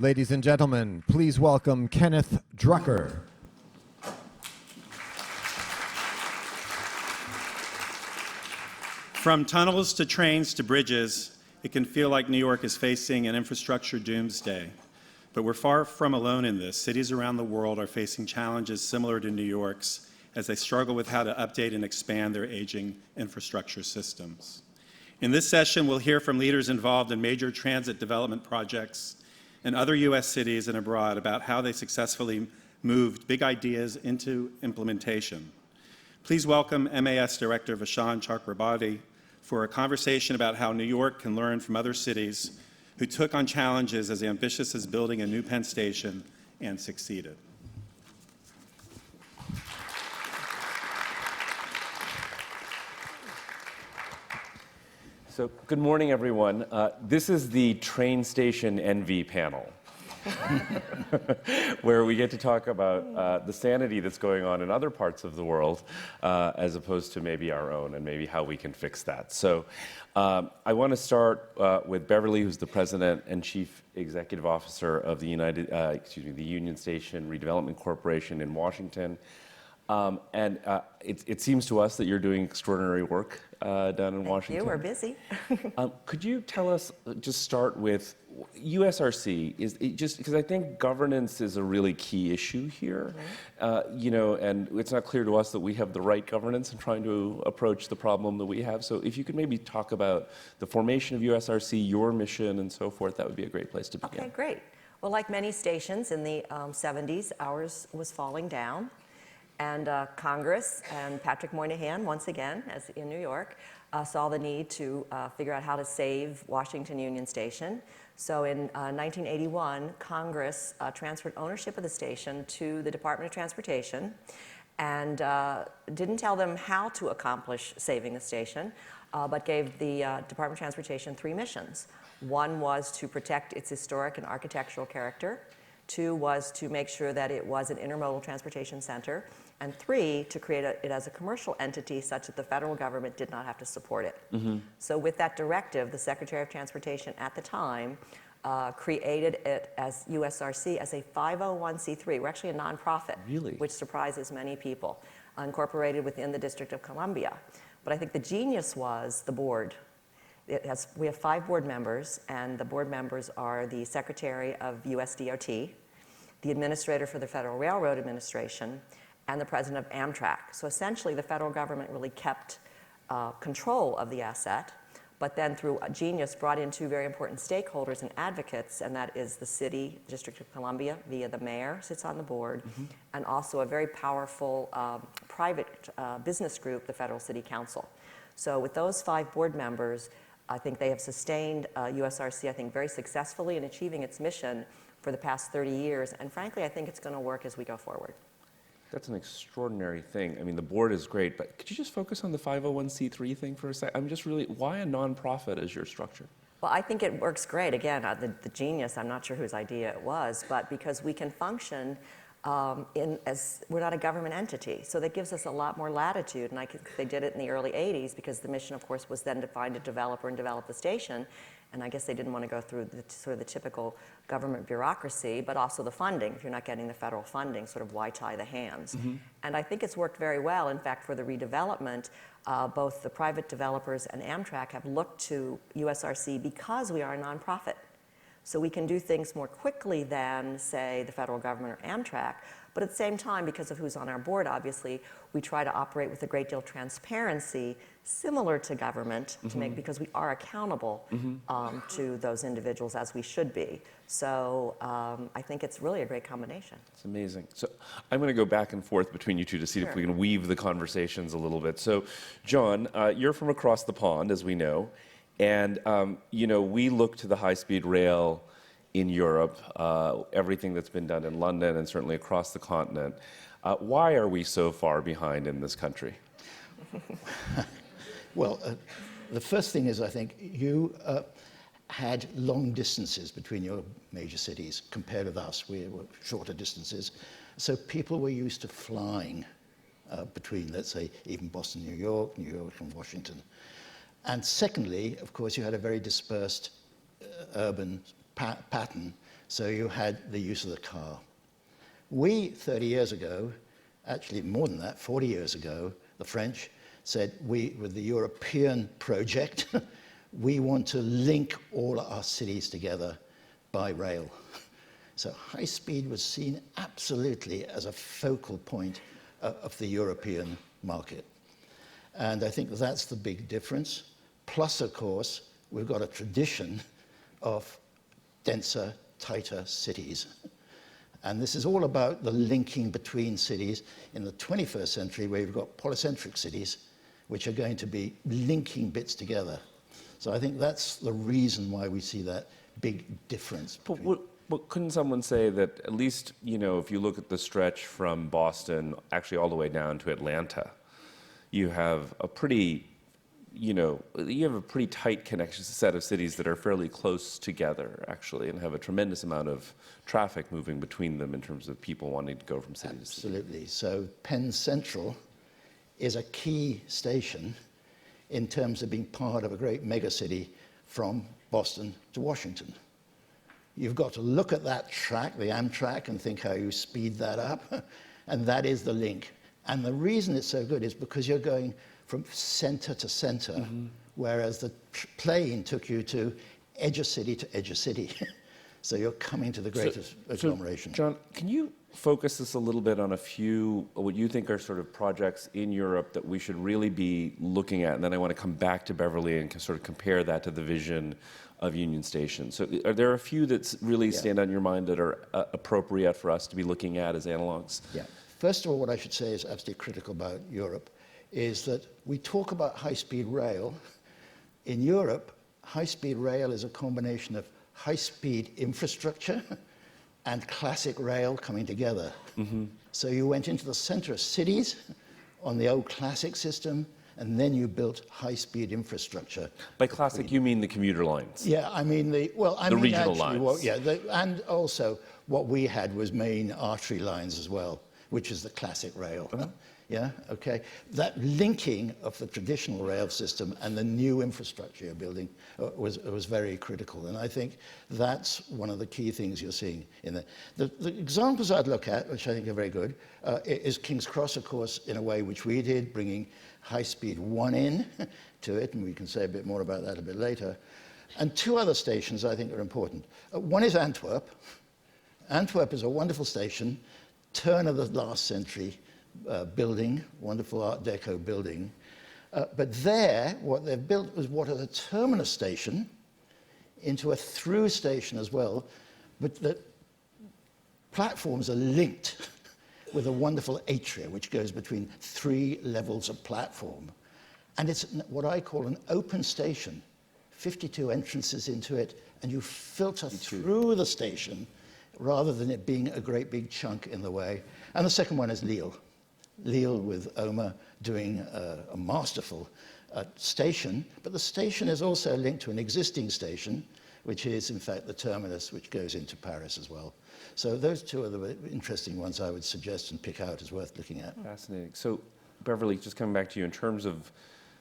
Ladies and gentlemen, please welcome Kenneth Drucker. From tunnels to trains to bridges, it can feel like New York is facing an infrastructure doomsday. But we're far from alone in this. Cities around the world are facing challenges similar to New York's as they struggle with how to update and expand their aging infrastructure systems. In this session, we'll hear from leaders involved in major transit development projects in other U.S. cities and abroad about how they successfully moved big ideas into implementation. Please welcome MAS Director Vishaan Chakrabarti for a conversation about how New York can learn from other cities who took on challenges as ambitious as building a new Penn Station and succeeded. So, good morning, everyone. This is the train station envy panel, where we get to talk about the sanity that's going on in other parts of the world, as opposed to maybe our own, and maybe how we can fix that. So, I want to start with Beverley, who's the President and Chief Executive Officer of the Union Station Redevelopment Corporation in Washington. It seems to us that you're doing extraordinary work down in Washington. We're busy. Could you tell us, just start with USRC, just because I think governance is a really key issue here, and it's not clear to us that we have the right governance in trying to approach the problem that we have. So if you could maybe talk about the formation of USRC, your mission, and so forth, that would be a great place to begin. Okay, great. Well, like many stations in the 70s, ours was falling down. And Congress and Patrick Moynihan, once again, as in New York, saw the need to figure out how to save Washington Union Station. So in 1981, Congress transferred ownership of the station to the Department of Transportation and didn't tell them how to accomplish saving the station, but gave the Department of Transportation 3 missions. One was to protect its historic and architectural character. 2 was to make sure that it was an intermodal transportation center. And 3, to create it as a commercial entity such that the federal government did not have to support it. So with that directive, the Secretary of Transportation at the time created it as USRC as a 501c3. We're actually a nonprofit, really? Which surprises many people, incorporated within the District of Columbia. But I think the genius was the board. We have 5 board members, and the board members are the Secretary of USDOT, the Administrator for the Federal Railroad Administration, and the President of Amtrak. So essentially, the federal government really kept control of the asset, but then through a genius brought in 2 very important stakeholders and advocates, and that is the city, District of Columbia, via the mayor, sits on the board, and also a very powerful private business group, the Federal City Council. So with those 5 board members, I think they have sustained USRC, I think, very successfully in achieving its mission for the past 30 years, and frankly, I think it's going to work as we go forward. That's an extraordinary thing. I mean, the board is great, but could you just focus on the 501c3 thing for a second? I'm just really, why a nonprofit as your structure? Well, I think it works great. Again, the genius, I'm not sure whose idea it was, but because we can function as we're not a government entity. So that gives us a lot more latitude, and they did it in the early 80s because the mission, of course, was then to find a developer and develop the station. And I guess they didn't want to go through sort of the typical government bureaucracy, but also the funding. If you're not getting the federal funding, sort of why tie the hands? And I think it's worked very well. In fact, for the redevelopment, both the private developers and Amtrak have looked to USRC because we are a nonprofit. So we can do things more quickly than, say, the federal government or Amtrak. But at the same time, because of who's on our board, obviously, we try to operate with a great deal of transparency, similar to government, because we are accountable to those individuals as we should be. So I think it's really a great combination. It's amazing. So I'm going to go back and forth between you two to see if we can weave the conversations a little bit. So, John, you're from across the pond, as we know. And, we look to the high-speed rail in Europe, everything that's been done in London and certainly across the continent. Why are we so far behind in this country? Well, the first thing is, I think, you had long distances between your major cities compared with us. We were shorter distances. So people were used to flying between, let's say, even Boston, New York and Washington. And secondly, of course, you had a very dispersed urban pattern, so you had the use of the car. We, 30 years ago, actually more than that, 40 years ago, the French said, with the European project, we want to link all our cities together by rail. So high speed was seen absolutely as a focal point of the European market. And I think that's the big difference. Plus, of course, we've got a tradition of denser, tighter cities. And this is all about the linking between cities in the 21st century, where you've got polycentric cities, which are going to be linking bits together. So I think that's the reason why we see that big difference. But couldn't someone say that at least, if you look at the stretch from Boston actually all the way down to Atlanta, you have a pretty, tight connection set of cities that are fairly close together, actually, and have a tremendous amount of traffic moving between them in terms of people wanting to go from city to city. Absolutely. So Penn Central is a key station in terms of being part of a great megacity from Boston to Washington. You've got to look at that track, the Amtrak, and think how you speed that up, and that is the link. And the reason it's so good is because you're going from center to center, whereas the plane took you to edge of city to edge of city. So you're coming to the greatest agglomeration. So, John, can you focus us a little bit on a few, what you think are sort of projects in Europe that we should really be looking at? And then I want to come back to Beverley and sort of compare that to the vision of Union Station. So are there a few that really stand out in your mind that are appropriate for us to be looking at as analogs? Yeah. First of all, what I should say is absolutely critical about Europe is that we talk about high-speed rail. In Europe, high-speed rail is a combination of high-speed infrastructure and classic rail coming together. So you went into the center of cities on the old classic system, and then you built high-speed infrastructure. By classic, you mean the commuter lines? Yeah, I mean the regional lines. And also what we had was main artery lines as well, which is the classic rail. Yeah, okay. That linking of the traditional rail system and the new infrastructure you're building was very critical. And I think that's one of the key things you're seeing in there. The examples I'd look at, which I think are very good, is King's Cross, of course, in a way which we did, bringing high-speed 1 in to it, and we can say a bit more about that a bit later. And two other stations I think are important. One is Antwerp. Antwerp is a wonderful station, turn of the last century building, wonderful Art Deco building. But there, what they've built was what is a terminus station into a through station as well, but the platforms are linked with a wonderful atria, which goes between 3 levels of platform. And it's what I call an open station, 52 entrances into it, and you filter through the station rather than it being a great big chunk in the way. And the second one is Lille. Lille with Oma doing a masterful station, but the station is also linked to an existing station, which is in fact the terminus, which goes into Paris as well. So those two are the interesting ones I would suggest and pick out as worth looking at. Fascinating. So Beverley, just coming back to you, in terms of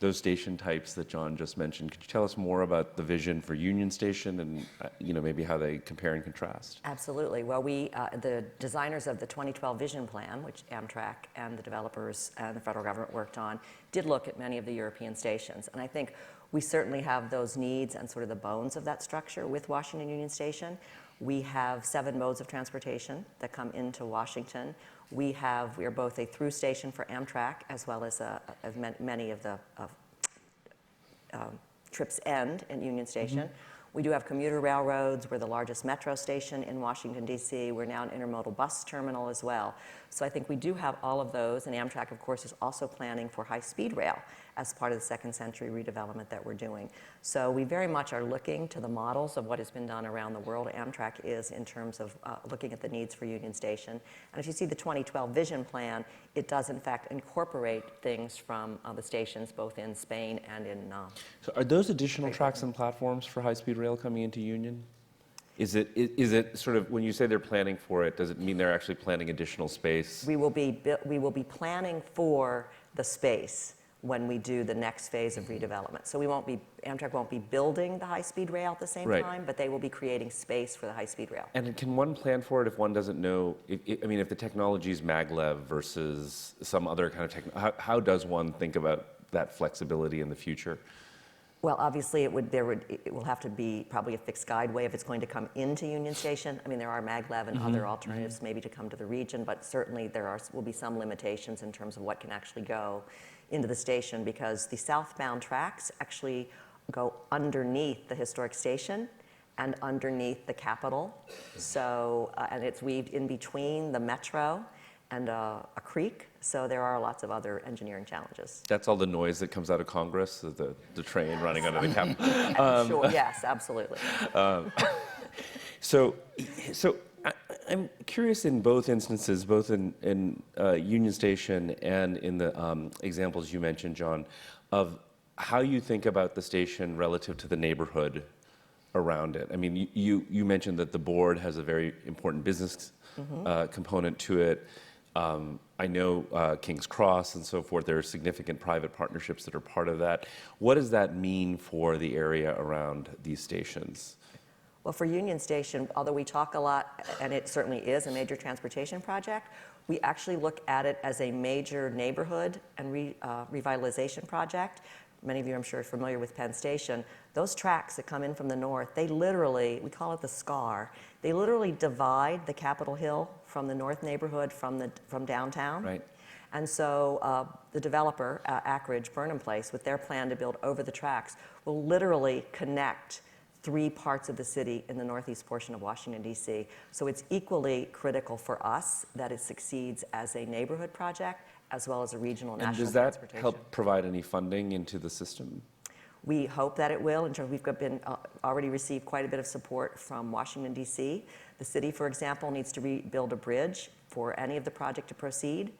those station types that John just mentioned, could you tell us more about the vision for Union Station and maybe how they compare and contrast? Absolutely. Well, the designers of the 2012 Vision Plan, which Amtrak and the developers and the federal government worked on, did look at many of the European stations. And I think we certainly have those needs and sort of the bones of that structure with Washington Union Station. We have 7 modes of transportation that come into Washington. We are both a through station for Amtrak as well as many of the trips end in Union Station. We do have commuter railroads. We're the largest metro station in Washington, D.C. We're now an intermodal bus terminal as well. So I think we do have all of those, and Amtrak, of course, is also planning for high-speed rail as part of the second century redevelopment that we're doing. So we very much are looking to the models of what has been done around the world. Amtrak is in terms of looking at the needs for Union Station. And if you see the 2012 Vision Plan, it does in fact incorporate things from the stations both in Spain and in So are those additional tracks and platforms for high-speed rail coming into Union? Is it sort of, when you say they're planning for it, does it mean they're actually planning additional space? We will be planning for the space. when we do the next phase of redevelopment. So Amtrak won't be building the high-speed rail at the same Right. time, but they will be creating space for the high-speed rail. And can one plan for it if one doesn't know, if the technology is maglev versus some other kind of technology, how does one think about that flexibility in the future? Well, obviously, it will have to be probably a fixed guideway if it's going to come into Union Station. I mean, there are maglev and other alternatives maybe to come to the region, but certainly will be some limitations in terms of what can actually go into the station, because the southbound tracks actually go underneath the historic station and underneath the Capitol. So, and it's weaved in between the metro and a creek. So there are lots of other engineering challenges. That's all the noise that comes out of Congress, the train running under the Capitol. Sure, yes, absolutely. So I'm curious in both instances, both in Union Station and in the examples you mentioned, John, of how you think about the station relative to the neighborhood around it. I mean, you mentioned that the board has a very important business component to it. I know King's Cross and so forth, there are significant private partnerships that are part of that. What does that mean for the area around these stations? Well, for Union Station, although we talk a lot, and it certainly is a major transportation project, we actually look at it as a major neighborhood and revitalization project. Many of you, I'm sure, are familiar with Penn Station. Those tracks that come in from the north, they literally, we call it the scar, they literally divide the Capitol Hill from the north neighborhood from downtown. Right. And so the developer, Ackridge Burnham Place, with their plan to build over the tracks, will literally connect 3 parts of the city in the northeast portion of Washington, D.C. So it's equally critical for us that it succeeds as a neighborhood project as well as a regional And national does that transportation. help provide any funding into the system? We hope that it will. In terms, we've already received quite a bit of support from Washington, D.C. The city, for example, needs to rebuild a bridge for any of the project to proceed,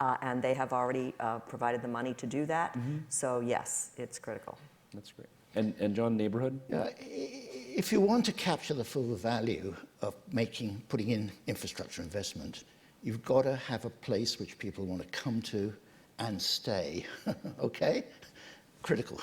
and they have already provided the money to do that. So yes, it's critical. That's great. And John, neighborhood? If you want to capture the full value of putting in infrastructure investment, you've got to have a place which people want to come to and stay, okay? Critical.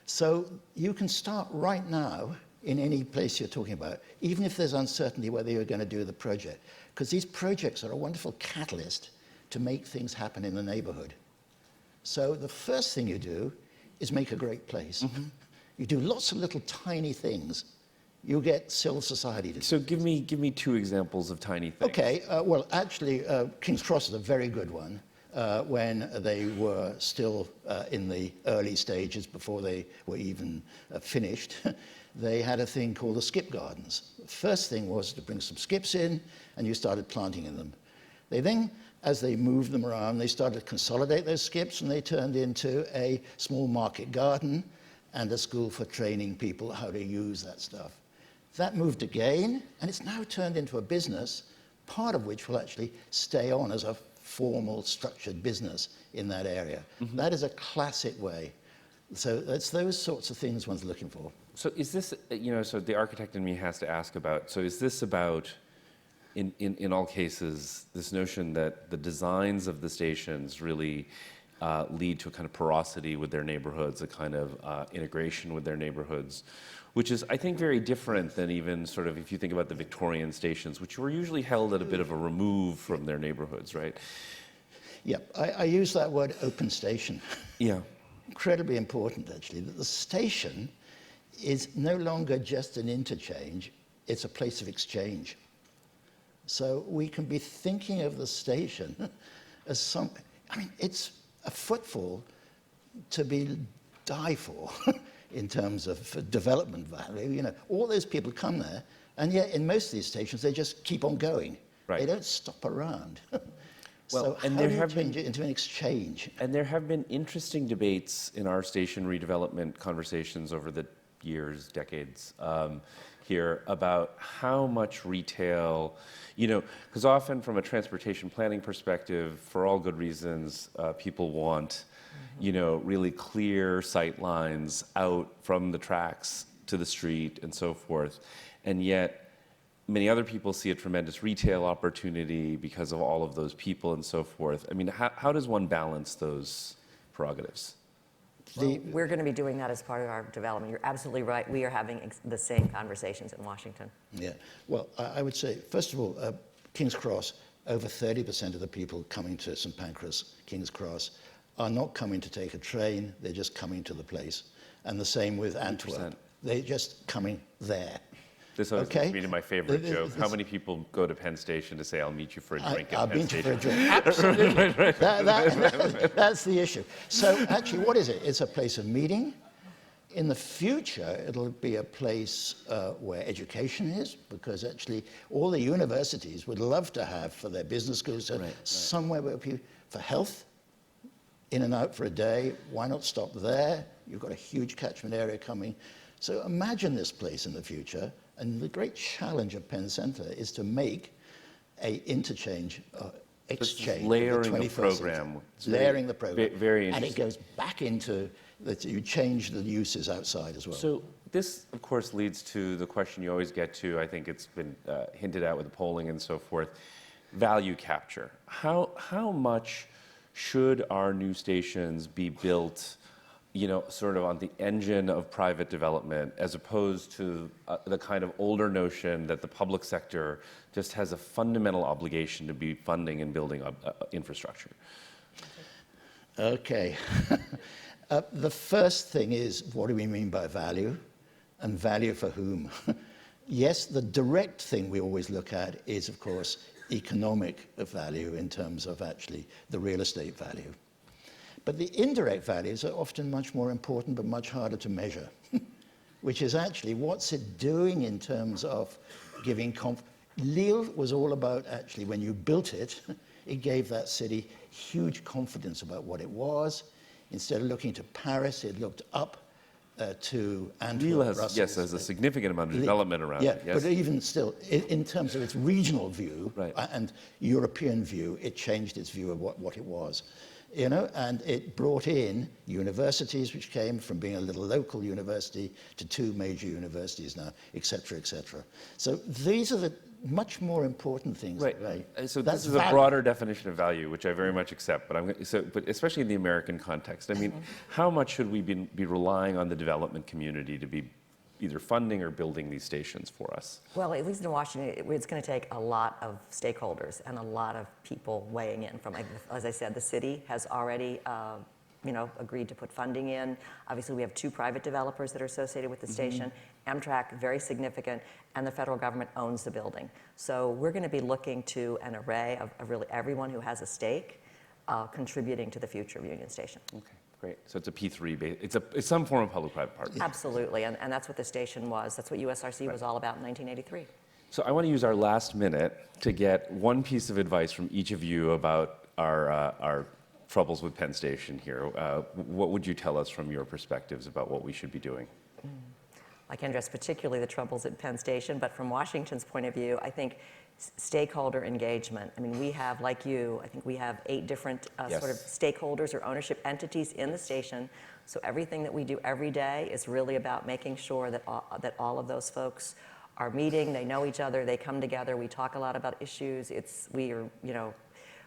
So you can start right now in any place you're talking about, even if there's uncertainty whether you're going to do the project, because these projects are a wonderful catalyst to make things happen in the neighborhood. So the first thing you do is make a great place. You do lots of little tiny things. You'll get civil society to do. So give me 2 examples of tiny things. Okay, well, actually, King's Cross is a very good one. When they were still in the early stages before they were even finished, they had a thing called the skip gardens. The first thing was to bring some skips in, and you started planting in them. They then, as they moved them around, they started to consolidate those skips, and they turned into a small market garden and a school for training people how to use that stuff. That moved again, and it's now turned into a business, part of which will actually stay on as a formal, structured business in that area. That is a classic way. So it's those sorts of things one's looking for. So is this, so the architect in me has to ask about, so is this about, in all cases, this notion that the designs of the stations really lead to a kind of porosity with their neighborhoods, a kind of integration with their neighborhoods, which is, I think, very different than even sort of if you think about the Victorian stations, which were usually held at a bit of a remove from their neighborhoods, right? Yeah, I use that word open station. Yeah. Incredibly important, actually, that the station is no longer just an interchange, it's a place of exchange. So we can be thinking of the station as it's a footfall to be die for in terms of development value. All those people come there, and yet in most of these stations, they just keep on going. Right. They don't stop around. Well, So and how there do you have change it into an exchange? And there have been interesting debates in our station redevelopment conversations over the years, decades, here about how much retail, because often from a transportation planning perspective, for all good reasons, people want, really clear sight lines out from the tracks to the street and so forth. And yet, many other people see a tremendous retail opportunity because of all of those people and so forth. I mean, how does one balance those prerogatives? We're going to be doing that as part of our development. You're absolutely right. We are having the same conversations in Washington. Yeah, well, I would say, first of all, King's Cross, over 30% of the people coming to St. Pancras, King's Cross, are not coming to take a train, they're just coming to the place. And the same with Antwerp. 100%. They're just coming there. This always Okay. makes me my favorite joke. How many people go to Penn Station to say, I'll meet you for a drink at I've Penn been to Station? for a drink. Absolutely. That's the issue. So actually, what is it? It's a place of meeting. In the future, it'll be a place where education is, because actually all the universities would love to have for their business schools somewhere where people, for health, in and out for a day. Why not stop there? You've got a huge catchment area coming. So imagine this place in the future. And the great challenge of Penn Center is to make a interchange, exchange. Layering of the program. Layering the program. Very and interesting. it goes back into that you change the uses outside as well. So this, of course, leads to the question you always get to. I think it's been hinted at with the polling and so forth. Value capture. How much should our new stations be built, you know, sort of on the engine of private development, as opposed to the kind of older notion that the public sector just has a fundamental obligation to be funding and building up infrastructure? Okay. The first thing is, what do we mean by value? And value for whom? Yes, the direct thing we always look at is, of course, economic value in terms of actually the real estate value. But the indirect values are often much more important but much harder to measure, which is actually what's it doing in terms of giving Lille was all about actually when you built it, it gave that city huge confidence about what it was. Instead of looking to Paris, it looked up to Antwerp, Lille has, Brussels. yes, has a significant amount of development around it. Yes. But even still, in terms of its regional view and European view, it changed its view of what it was. You know, and it brought in universities, which came from being a little local university to two major universities now, et cetera, et cetera. So these are the much more important things. Right. So this is a broader definition of value, which I very much accept. But but especially in the American context, I mean, how much should we be relying on the development community to be either funding or building these stations for us? Well, at least in Washington, it's going to take a lot of stakeholders and a lot of people weighing in. From, as I said, the city has already, agreed to put funding in. Obviously, we have two private developers that are associated with the station. Amtrak, very significant, and the federal government owns the building. So we're going to be looking to an array of really everyone who has a stake contributing to the future of Union Station. Okay. Great. So it's a P3, it's some form of public-private partnership. Absolutely, and that's what the station was. That's what USRC was all about in 1983. So I want to use our last minute to get one piece of advice from each of you about our troubles with Penn Station here. What would you tell us from your perspectives about what we should be doing? I can address particularly the troubles at Penn Station, but from Washington's point of view, I think stakeholder engagement. I mean, we have, like you, I think we have 8 different sort of stakeholders or ownership entities in the station. So everything that we do every day is really about making sure that all of those folks are meeting, they know each other, they come together, we talk a lot about issues.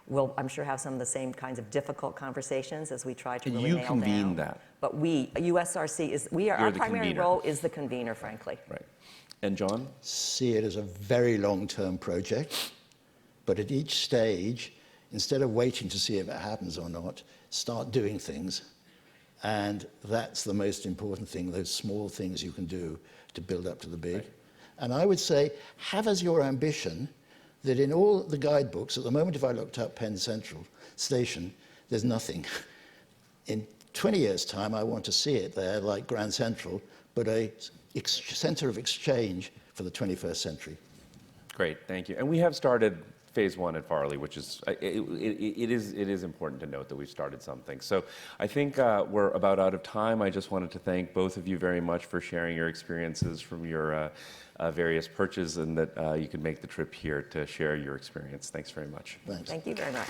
We'll, I'm sure, have some of the same kinds of difficult conversations as we try to really nail down. You convene that. But USRC our primary role is the convener, frankly. Right. And John? See it as a very long-term project, but at each stage, instead of waiting to see if it happens or not, start doing things. And that's the most important thing, those small things you can do to build up to the big. Right. And I would say, have as your ambition that in all the guidebooks, at the moment if I looked up Penn Central Station, there's nothing. In 20 years' time, I want to see it there like Grand Central, but a center of exchange for the 21st century. Great, thank you. And we have started phase 1 at Farley, which is, it is important to note that we've started something. So I think we're about out of time. I just wanted to thank both of you very much for sharing your experiences from your various perches, and that you could make the trip here to share your experience. Thanks very much. Thanks. Thank you very much.